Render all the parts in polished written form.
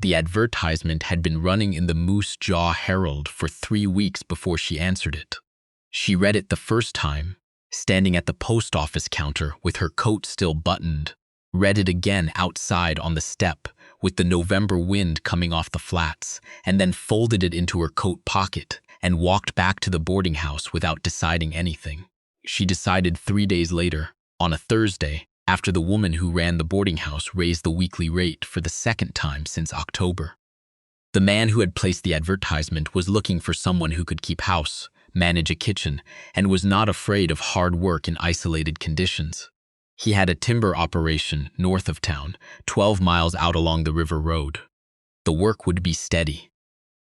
The advertisement had been running in the Moose Jaw Herald for 3 weeks before she answered it. She read it the first time, standing at the post office counter with her coat still buttoned, read it again outside on the step with the November wind coming off the flats, and then folded it into her coat pocket and walked back to the boarding house without deciding anything. She decided 3 days later, on a Thursday, after the woman who ran the boarding house raised the weekly rate for the second time since October. The man who had placed the advertisement was looking for someone who could keep house, manage a kitchen, and was not afraid of hard work in isolated conditions. He had a timber operation north of town, 12 miles out along the river road. The work would be steady.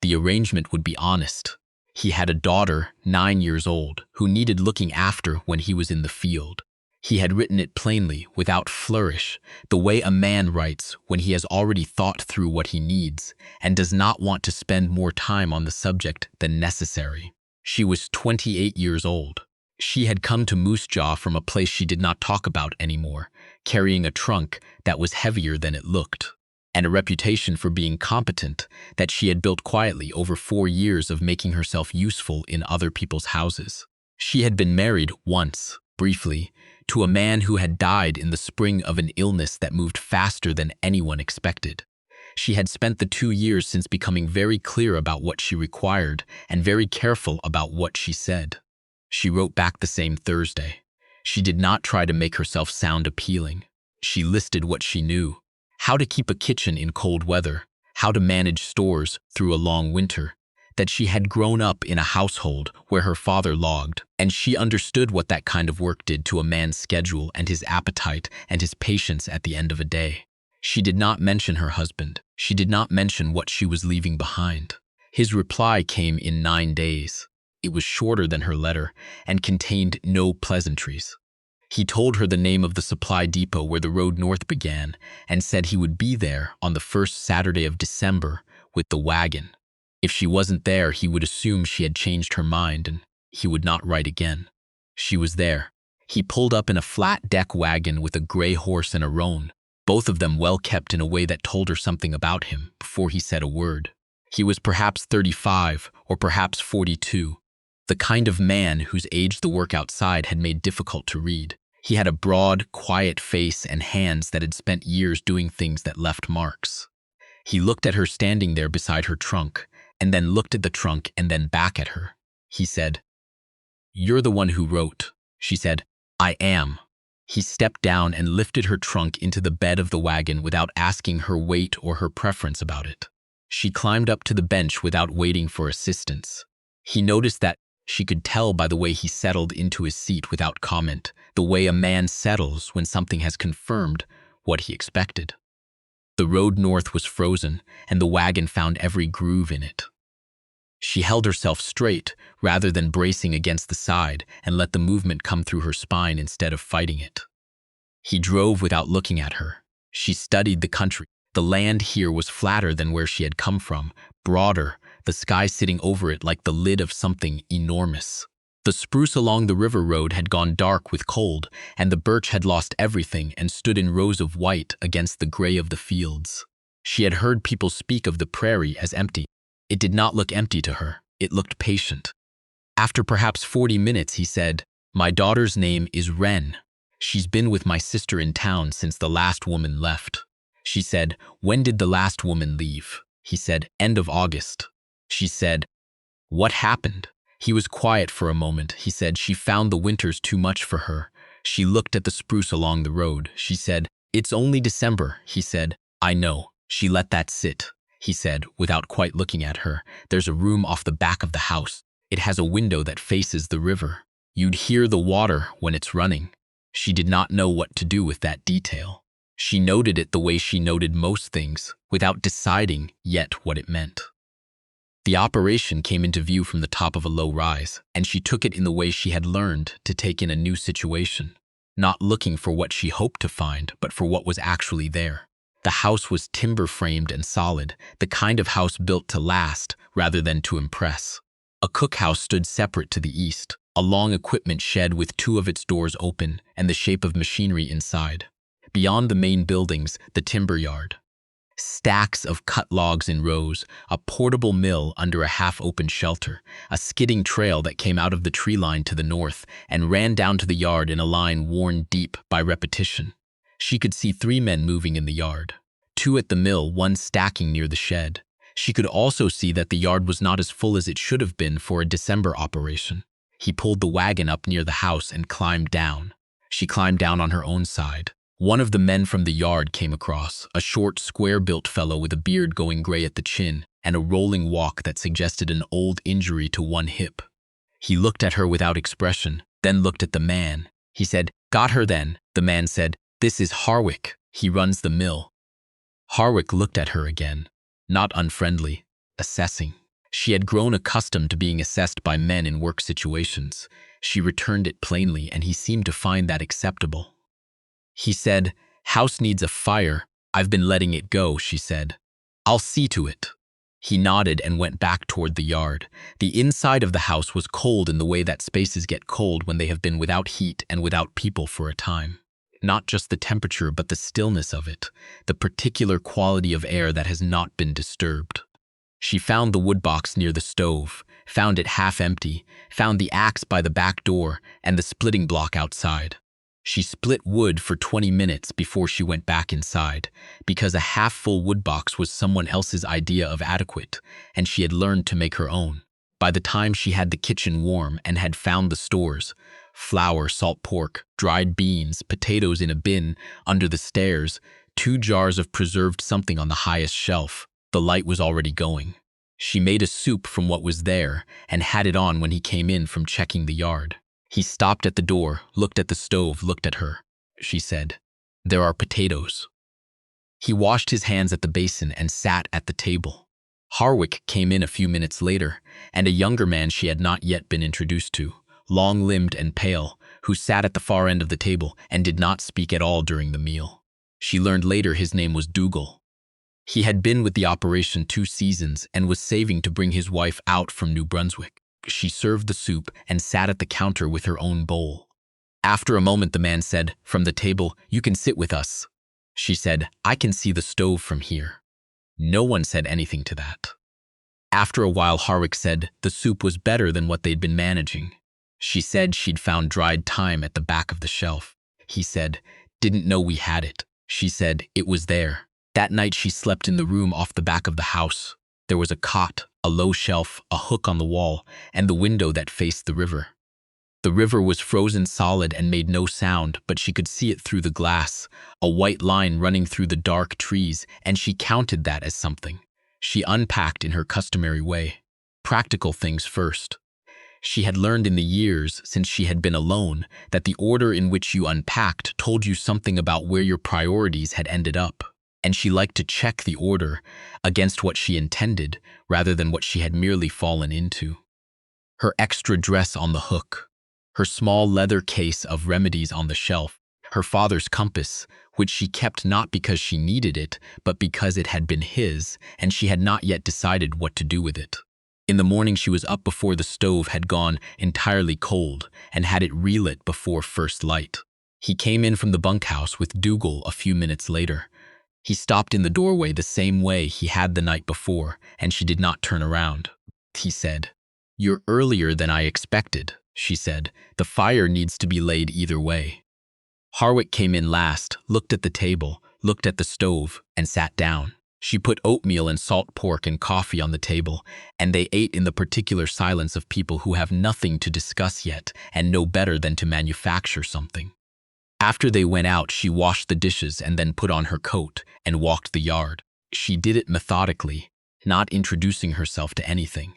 The arrangement would be honest. He had a daughter, 9 years old, who needed looking after when he was in the field. He had written it plainly, without flourish, the way a man writes when he has already thought through what he needs and does not want to spend more time on the subject than necessary. She was 28 years old. She had come to Moose Jaw from a place she did not talk about anymore, carrying a trunk that was heavier than it looked, and a reputation for being competent that she had built quietly over 4 years of making herself useful in other people's houses. She had been married once, briefly, to a man who had died in the spring of an illness that moved faster than anyone expected. She had spent the 2 years since becoming very clear about what she required and very careful about what she said. She wrote back the same Thursday. She did not try to make herself sound appealing. She listed what she knew: how to keep a kitchen in cold weather, how to manage stores through a long winter, that she had grown up in a household where her father logged, and she understood what that kind of work did to a man's schedule and his appetite and his patience at the end of a day. She did not mention her husband. She did not mention what she was leaving behind. His reply came in 9 days. It was shorter than her letter and contained no pleasantries. He told her the name of the supply depot where the road north began and said he would be there on the first Saturday of December with the wagon. If she wasn't there, he would assume she had changed her mind and he would not write again. She was there. He pulled up in a flat-deck wagon with a gray horse and a roan, both of them well kept in a way that told her something about him before he said a word. He was perhaps 35 or perhaps 42, the kind of man whose age the work outside had made difficult to read. He had a broad, quiet face and hands that had spent years doing things that left marks. He looked at her standing there beside her trunk, and then looked at the trunk and then back at her. He said, "You're the one who wrote." She said, "I am." He stepped down and lifted her trunk into the bed of the wagon without asking her weight or her preference about it. She climbed up to the bench without waiting for assistance. He noticed that she could tell by the way he settled into his seat without comment, the way a man settles when something has confirmed what he expected. The road north was frozen, and the wagon found every groove in it. She held herself straight rather than bracing against the side and let the movement come through her spine instead of fighting it. He drove without looking at her. She studied the country. The land here was flatter than where she had come from, broader, the sky sitting over it like the lid of something enormous. The spruce along the river road had gone dark with cold, and the birch had lost everything and stood in rows of white against the gray of the fields. She had heard people speak of the prairie as empty. It did not look empty to her. It looked patient. After perhaps 40 minutes, he said, "My daughter's name is Wren. She's been with my sister in town since the last woman left." She said, "When did the last woman leave?" He said, "End of August." She said, "What happened?" He was quiet for a moment. He said, "She found the winters too much for her." She looked at the spruce along the road. She said, "It's only December." He said, "I know." She let that sit. He said, without quite looking at her, "There's a room off the back of the house. It has a window that faces the river. You'd hear the water when it's running." She did not know what to do with that detail. She noted it the way she noted most things, without deciding yet what it meant. The operation came into view from the top of a low rise, and she took it in the way she had learned to take in a new situation, not looking for what she hoped to find, but for what was actually there. The house was timber-framed and solid, the kind of house built to last rather than to impress. A cookhouse stood separate to the east, a long equipment shed with 2 of its doors open and the shape of machinery inside. Beyond the main buildings, the timber yard. Stacks of cut logs in rows, a portable mill under a half-open shelter, a skidding trail that came out of the tree line to the north and ran down to the yard in a line worn deep by repetition. She could see 3 men moving in the yard. 2 at the mill, 1 stacking near the shed. She could also see that the yard was not as full as it should have been for a December operation. He pulled the wagon up near the house and climbed down. She climbed down on her own side. One of the men from the yard came across, a short, square-built fellow with a beard going gray at the chin and a rolling walk that suggested an old injury to one hip. He looked at her without expression, then looked at the man. He said, "Got her then." The man said, "This is Harwick. He runs the mill." Harwick looked at her again, not unfriendly, assessing. She had grown accustomed to being assessed by men in work situations. She returned it plainly, and he seemed to find that acceptable. He said, "House needs a fire. I've been letting it go," she said. "I'll see to it." He nodded and went back toward the yard. The inside of the house was cold in the way that spaces get cold when they have been without heat and without people for a time. Not just the temperature, but the stillness of it, the particular quality of air that has not been disturbed. She found the wood box near the stove, found it half empty, found the axe by the back door and the splitting block outside. She split wood for 20 minutes before she went back inside, because a half-full wood box was someone else's idea of adequate, and she had learned to make her own. By the time she had the kitchen warm and had found the stores, flour, salt pork, dried beans, potatoes in a bin, under the stairs, 2 jars of preserved something on the highest shelf, the light was already going. She made a soup from what was there and had it on when he came in from checking the yard. He stopped at the door, looked at the stove, looked at her. She said, "There are potatoes." He washed his hands at the basin and sat at the table. Harwick came in a few minutes later, and a younger man she had not yet been introduced to, long-limbed and pale, who sat at the far end of the table and did not speak at all during the meal. She learned later his name was Dougal. He had been with the operation 2 seasons and was saving to bring his wife out from New Brunswick. She served the soup and sat at the counter with her own bowl. After a moment, the man said, from the table, "You can sit with us." She said, "I can see the stove from here." No one said anything to that. After a while, Harwick said the soup was better than what they'd been managing. She said she'd found dried thyme at the back of the shelf. He said, "Didn't know we had it." She said, "It was there." That night she slept in the room off the back of the house. There was a cot, a low shelf, a hook on the wall, and the window that faced the river. The river was frozen solid and made no sound, but she could see it through the glass, a white line running through the dark trees, and she counted that as something. She unpacked in her customary way. Practical things first. She had learned in the years since she had been alone that the order in which you unpacked told you something about where your priorities had ended up, and she liked to check the order against what she intended rather than what she had merely fallen into. Her extra dress on the hook, her small leather case of remedies on the shelf, her father's compass, which she kept not because she needed it, but because it had been his, and she had not yet decided what to do with it. In the morning she was up before the stove had gone entirely cold and had it relit before first light. He came in from the bunkhouse with Dougal a few minutes later. He stopped in the doorway the same way he had the night before, and she did not turn around. He said, "You're earlier than I expected," she said. "The fire needs to be laid either way." Harwick came in last, looked at the table, looked at the stove, and sat down. She put oatmeal and salt pork and coffee on the table, and they ate in the particular silence of people who have nothing to discuss yet and know better than to manufacture something. After they went out, she washed the dishes and then put on her coat and walked the yard. She did it methodically, not introducing herself to anything,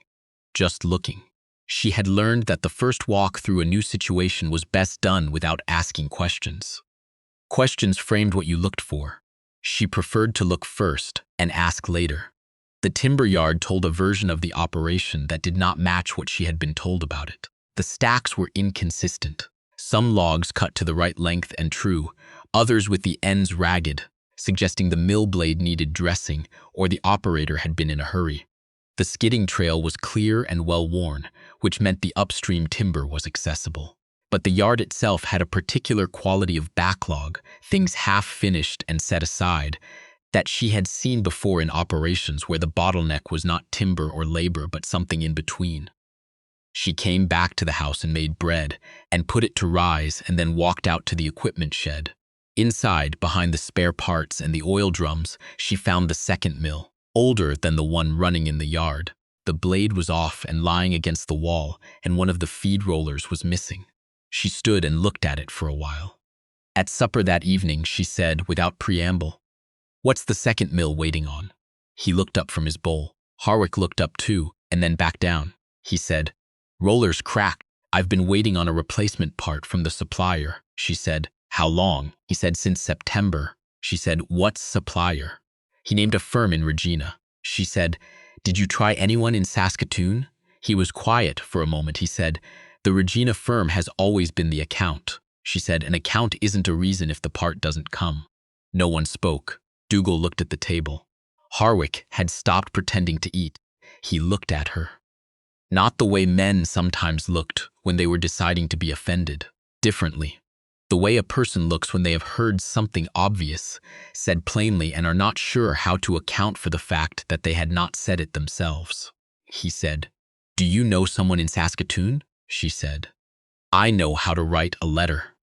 just looking. She had learned that the first walk through a new situation was best done without asking questions. Questions framed what you looked for. She preferred to look first and ask later. The timber yard told a version of the operation that did not match what she had been told about it. The stacks were inconsistent. Some logs cut to the right length and true, others with the ends ragged, suggesting the mill blade needed dressing or the operator had been in a hurry. The skidding trail was clear and well-worn, which meant the upstream timber was accessible. But the yard itself had a particular quality of backlog, things half-finished and set aside, that she had seen before in operations where the bottleneck was not timber or labor but something in between. She came back to the house and made bread and put it to rise and then walked out to the equipment shed. Inside, behind the spare parts and the oil drums, she found the second mill, older than the one running in the yard. The blade was off and lying against the wall, and one of the feed rollers was missing. She stood and looked at it for a while. At supper that evening, she said, without preamble, "What's the second mill waiting on?" He looked up from his bowl. Harwick looked up too, and then back down. He said, "Roller's cracked. I've been waiting on a replacement part from the supplier." She said, "How long?" He said, "Since September." She said, "What's supplier?" He named a firm in Regina. She said, "Did you try anyone in Saskatoon?" He was quiet for a moment. He said, "The Regina firm has always been the account." She said, "An account isn't a reason if the part doesn't come." No one spoke. Dougal looked at the table. Harwick had stopped pretending to eat. He looked at her. Not the way men sometimes looked when they were deciding to be offended. Differently. The way a person looks when they have heard something obvious, said plainly, and are not sure how to account for the fact that they had not said it themselves. He said, "Do you know someone in Saskatoon?" She said, "I know how to write a letter."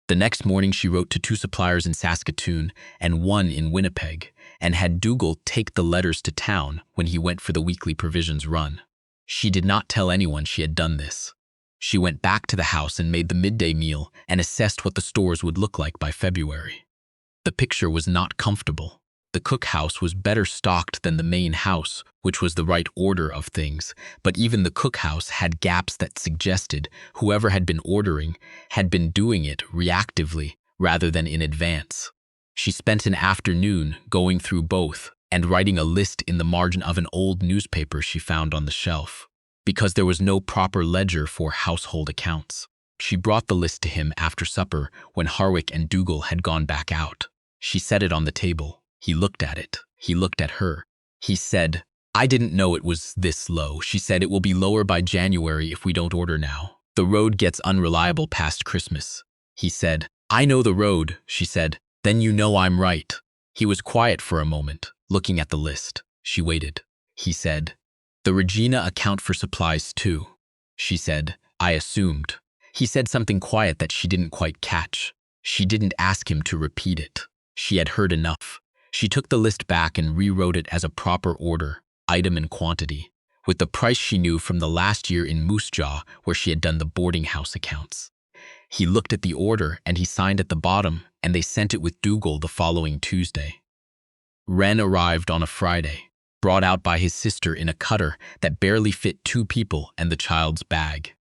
The next morning she wrote to 2 suppliers in Saskatoon and 1 in Winnipeg, and had Dougal take the letters to town when he went for the weekly provisions run. She did not tell anyone she had done this. She went back to the house and made the midday meal and assessed what the stores would look like by February. The picture was not comfortable. The cookhouse was better stocked than the main house, which was the right order of things, but even the cookhouse had gaps that suggested whoever had been ordering had been doing it reactively rather than in advance. She spent an afternoon going through both and writing a list in the margin of an old newspaper she found on the shelf, because there was no proper ledger for household accounts. She brought the list to him after supper when Harwick and Dougal had gone back out. She set it on the table. He looked at it. He looked at her. He said, "I didn't know it was this low." She said, "It will be lower by January if we don't order now. The road gets unreliable past Christmas." He said, "I know the road." She said, "Then you know I'm right." He was quiet for a moment, looking at the list. She waited. He said, "The Regina account for supplies too." She said, "I assumed." He said something quiet that she didn't quite catch. She didn't ask him to repeat it. She had heard enough. She took the list back and rewrote it as a proper order, item and quantity, with the price she knew from the last year in Moose Jaw where she had done the boarding house accounts. He looked at the order and he signed at the bottom, and they sent it with Dougal the following Tuesday. Wren arrived on a Friday, brought out by his sister in a cutter that barely fit 2 people and the child's bag.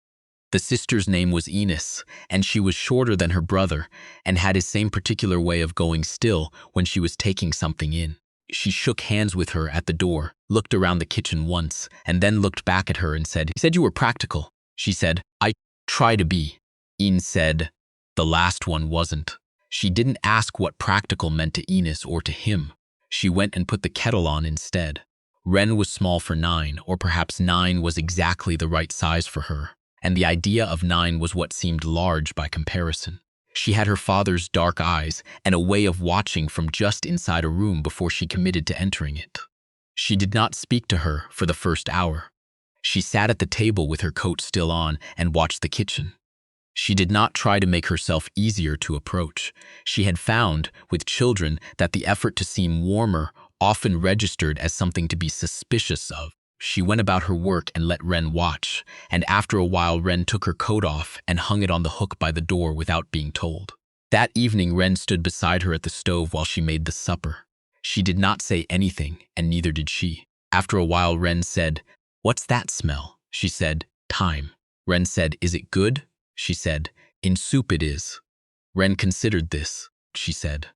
The sister's name was Enos, and she was shorter than her brother and had his same particular way of going still when she was taking something in. She shook hands with her at the door, looked around the kitchen once, and then looked back at her and said, "He said you were practical." She said, "I try to be." Enos said, "The last one wasn't." She didn't ask what practical meant to Enos or to him. She went and put the kettle on instead. Wren was small for 9, or perhaps 9 was exactly the right size for her, and the idea of 9 was what seemed large by comparison. She had her father's dark eyes and a way of watching from just inside a room before she committed to entering it. She did not speak to her for the first hour. She sat at the table with her coat still on and watched the kitchen. She did not try to make herself easier to approach. She had found, with children, that the effort to seem warmer often registered as something to be suspicious of. She went about her work and let Wren watch, and after a while Wren took her coat off and hung it on the hook by the door without being told. That evening Wren stood beside her at the stove while she made the supper. She did not say anything, and neither did she. After a while Wren said, "What's that smell?" She said, "Thyme." Wren said, "Is it good?" She said, "In soup it is." Wren considered this. She said,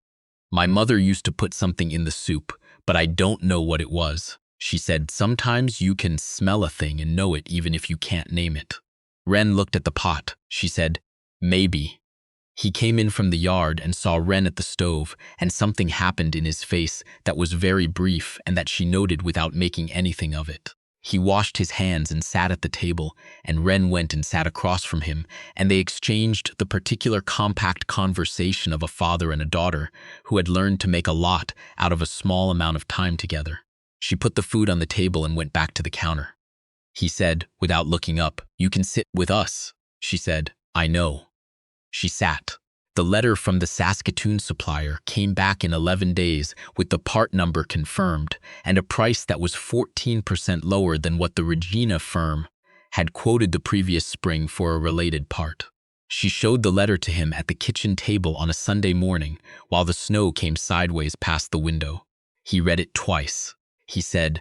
"My mother used to put something in the soup, but I don't know what it was." She said, "Sometimes you can smell a thing and know it even if you can't name it." Wren looked at the pot. She said, "Maybe." He came in from the yard and saw Wren at the stove, and something happened in his face that was very brief and that she noted without making anything of it. He washed his hands and sat at the table, and Ren went and sat across from him, and they exchanged the particular compact conversation of a father and a daughter who had learned to make a lot out of a small amount of time together. She put the food on the table and went back to the counter. He said, without looking up, "You can sit with us." She said, "I know." She sat. The letter from the Saskatoon supplier came back in 11 days with the part number confirmed and a price that was 14% lower than what the Regina firm had quoted the previous spring for a related part. She showed the letter to him at the kitchen table on a Sunday morning while the snow came sideways past the window. He read it twice. He said,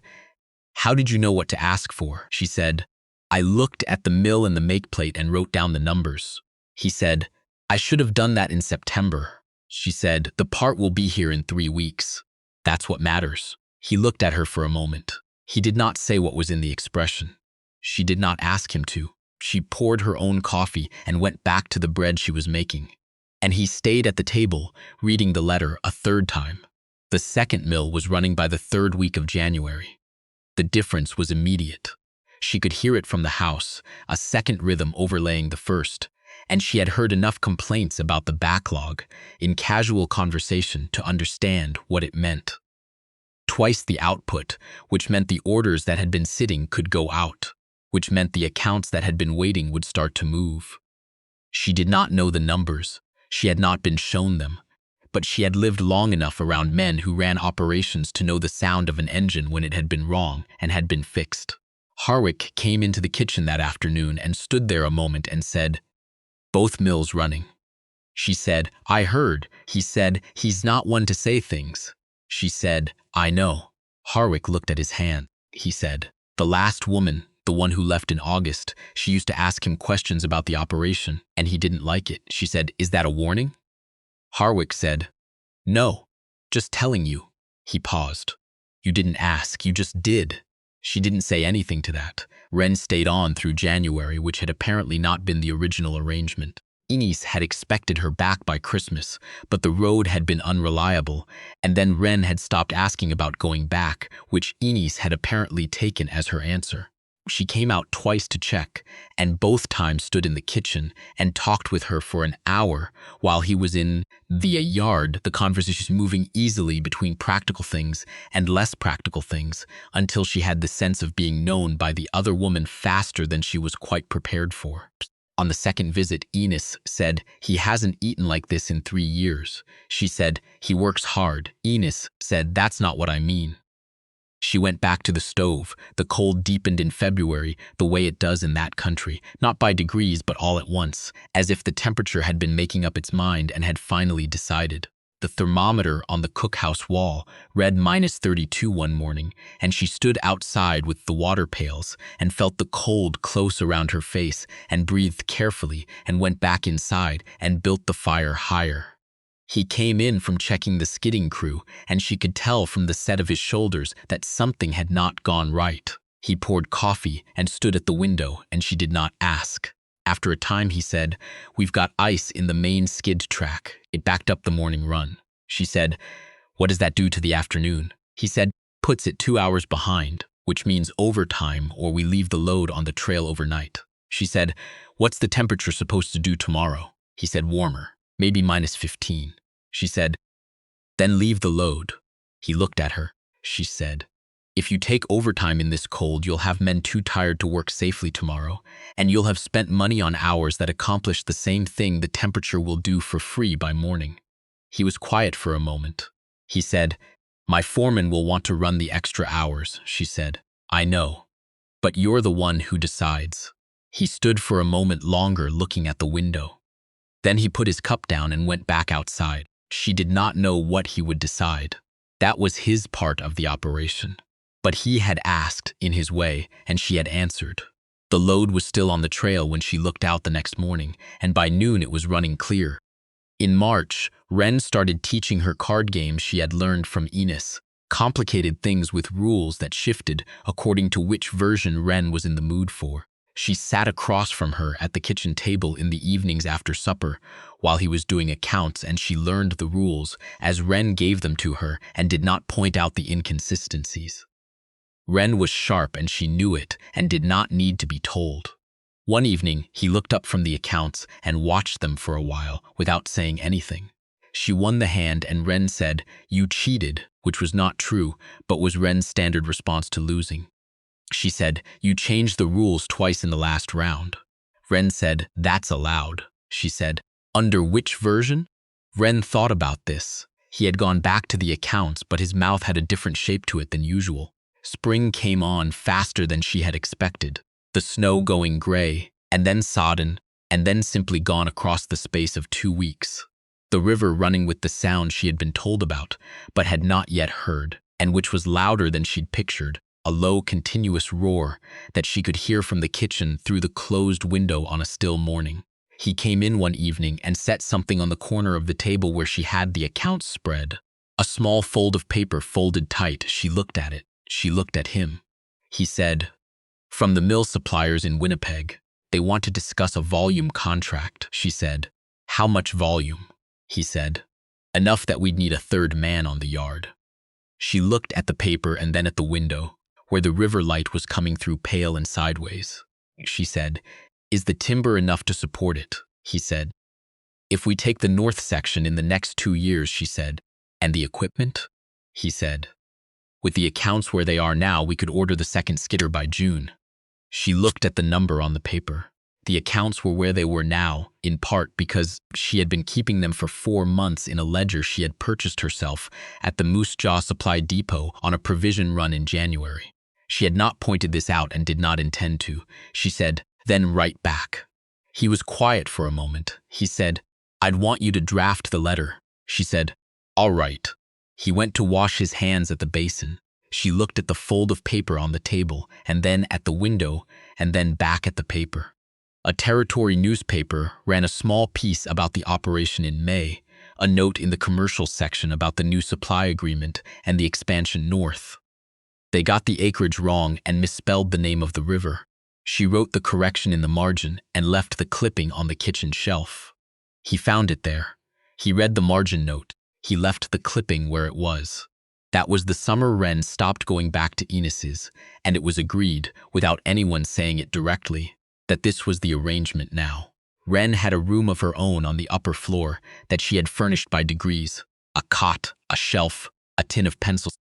"How did you know what to ask for?" She said, "I looked at the mill and the make plate and wrote down the numbers." He said, "I should have done that in September." She said, "The part will be here in 3 weeks. That's what matters." He looked at her for a moment. He did not say what was in the expression. She did not ask him to. She poured her own coffee and went back to the bread she was making. And he stayed at the table, reading the letter a third time. The second mill was running by the 3rd week of January. The difference was immediate. She could hear it from the house, a second rhythm overlaying the first, and she had heard enough complaints about the backlog in casual conversation to understand what it meant. Twice the output, which meant the orders that had been sitting could go out, which meant the accounts that had been waiting would start to move. She did not know the numbers. She had not been shown them. But she had lived long enough around men who ran operations to know the sound of an engine when it had been wrong and had been fixed. Harwick came into the kitchen that afternoon and stood there a moment and said, "Both mills running." She said, "I heard." He said, "He's not one to say things." She said, "I know." Harwick looked at his hand. He said, "The last woman, the one who left in August, she used to ask him questions about the operation, and he didn't like it." She said, "Is that a warning?" Harwick said, "No, just telling you." He paused. "You didn't ask, you just did." She didn't say anything to that. Ren stayed on through January, which had apparently not been the original arrangement. Inez had expected her back by Christmas, but the road had been unreliable, and then Ren had stopped asking about going back, which Inez had apparently taken as her answer. She came out twice to check, and both times stood in the kitchen and talked with her for an hour while he was in the yard, the conversation moving easily between practical things and less practical things until she had the sense of being known by the other woman faster than she was quite prepared for. On the second visit, Inez said, "He hasn't eaten like this in 3 years. She said, "He works hard." Inez said, "That's not what I mean." She went back to the stove. The cold deepened in February the way it does in that country, not by degrees but all at once, as if the temperature had been making up its mind and had finally decided. The thermometer on the cookhouse wall read -32 one morning, and she stood outside with the water pails and felt the cold close around her face and breathed carefully and went back inside and built the fire higher. He came in from checking the skidding crew, and she could tell from the set of his shoulders that something had not gone right. He poured coffee and stood at the window, and she did not ask. After a time, he said, "We've got ice in the main skid track. It backed up the morning run." She said, "What does that do to the afternoon?" He said, "Puts it 2 hours behind, which means overtime or we leave the load on the trail overnight." She said, "What's the temperature supposed to do tomorrow?" He said, "Warmer, maybe -15. She said, "Then leave the load." He looked at her. She said, "If you take overtime in this cold, you'll have men too tired to work safely tomorrow, and you'll have spent money on hours that accomplish the same thing the temperature will do for free by morning." He was quiet for a moment. He said, "My foreman will want to run the extra hours," she said. "I know, but you're the one who decides." He stood for a moment longer looking at the window. Then he put his cup down and went back outside. She did not know what he would decide. That was his part of the operation. But he had asked in his way, and she had answered. The load was still on the trail when she looked out the next morning, and by noon it was running clear. In March, Ren started teaching her card games she had learned from Inez, complicated things with rules that shifted according to which version Ren was in the mood for. She sat across from her at the kitchen table in the evenings after supper while he was doing accounts, and she learned the rules as Ren gave them to her and did not point out the inconsistencies. Ren was sharp and she knew it and did not need to be told. One evening, he looked up from the accounts and watched them for a while without saying anything. She won the hand and Ren said, "You cheated," which was not true, but was Ren's standard response to losing. She said, "You changed the rules twice in the last round." Ren said, "That's allowed." She said, "Under which version?" Ren thought about this. He had gone back to the accounts, but his mouth had a different shape to it than usual. Spring came on faster than she had expected, the snow going gray, and then sodden, and then simply gone across the space of 2 weeks. The river running with the sound she had been told about, but had not yet heard, and which was louder than she'd pictured, a low, continuous roar that she could hear from the kitchen through the closed window on a still morning. He came in one evening and set something on the corner of the table where she had the accounts spread. A small fold of paper folded tight. She looked at it. She looked at him. He said, "From the mill suppliers in Winnipeg. They want to discuss a volume contract," she said. "How much volume?" He said. "Enough that we'd need a third man on the yard." She looked at the paper and then at the window, where the river light was coming through pale and sideways. She said, "Is the timber enough to support it?" He said. "If we take the north section in the next 2 years," she said. "And the equipment?" He said. "With the accounts where they are now, we could order the second skidder by June." She looked at the number on the paper. The accounts were where they were now, in part because she had been keeping them for 4 months in a ledger she had purchased herself at the Moose Jaw Supply Depot on a provision run in January. She had not pointed this out and did not intend to. She said, "Then write back." He was quiet for a moment. He said, "I'd want you to draft the letter." She said, "All right." He went to wash his hands at the basin. She looked at the fold of paper on the table, and then at the window, and then back at the paper. A territory newspaper ran a small piece about the operation in May, a note in the commercial section about the new supply agreement and the expansion north. They got the acreage wrong and misspelled the name of the river. She wrote the correction in the margin and left the clipping on the kitchen shelf. He found it there. He read the margin note. He left the clipping where it was. That was the summer Ren stopped going back to Enos's, and it was agreed, without anyone saying it directly, that this was the arrangement now. Ren had a room of her own on the upper floor that she had furnished by degrees, a cot, a shelf, a tin of pencils,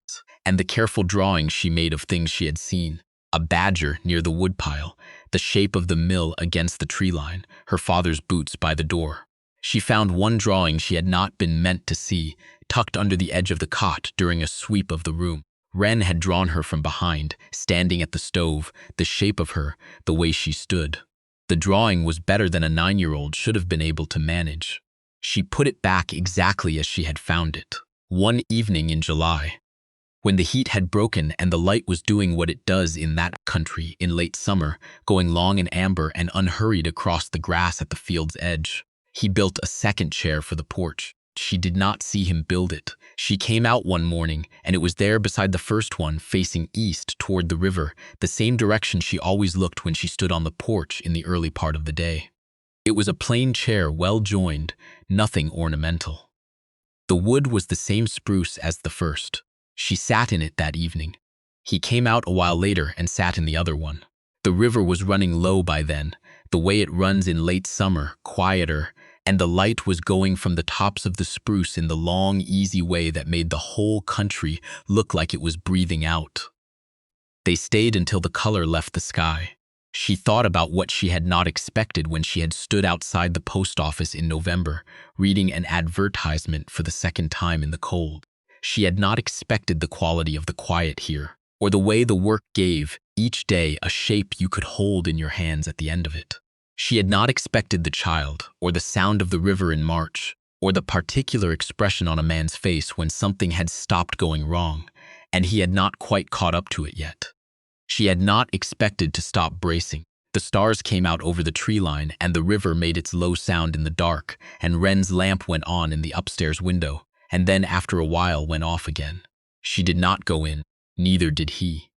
and the careful drawings she made of things she had seen. A badger near the woodpile, the shape of the mill against the tree line, her father's boots by the door. She found one drawing she had not been meant to see, tucked under the edge of the cot during a sweep of the room. Ren had drawn her from behind, standing at the stove, the shape of her, the way she stood. The drawing was better than a 9-year-old should have been able to manage. She put it back exactly as she had found it. One evening in July, when the heat had broken and the light was doing what it does in that country in late summer, going long and amber and unhurried across the grass at the field's edge, he built a second chair for the porch. She did not see him build it. She came out one morning, and it was there beside the first one, facing east toward the river, the same direction she always looked when she stood on the porch in the early part of the day. It was a plain chair, well joined, nothing ornamental. The wood was the same spruce as the first. She sat in it that evening. He came out a while later and sat in the other one. The river was running low by then, the way it runs in late summer, quieter, and the light was going from the tops of the spruce in the long, easy way that made the whole country look like it was breathing out. They stayed until the color left the sky. She thought about what she had not expected when she had stood outside the post office in November, reading an advertisement for the second time in the cold. She had not expected the quality of the quiet here, or the way the work gave, each day, a shape you could hold in your hands at the end of it. She had not expected the child, or the sound of the river in March, or the particular expression on a man's face when something had stopped going wrong, and he had not quite caught up to it yet. She had not expected to stop bracing. The stars came out over the tree line, and the river made its low sound in the dark, and Ren's lamp went on in the upstairs window, and then after a while went off again. She did not go in, neither did he.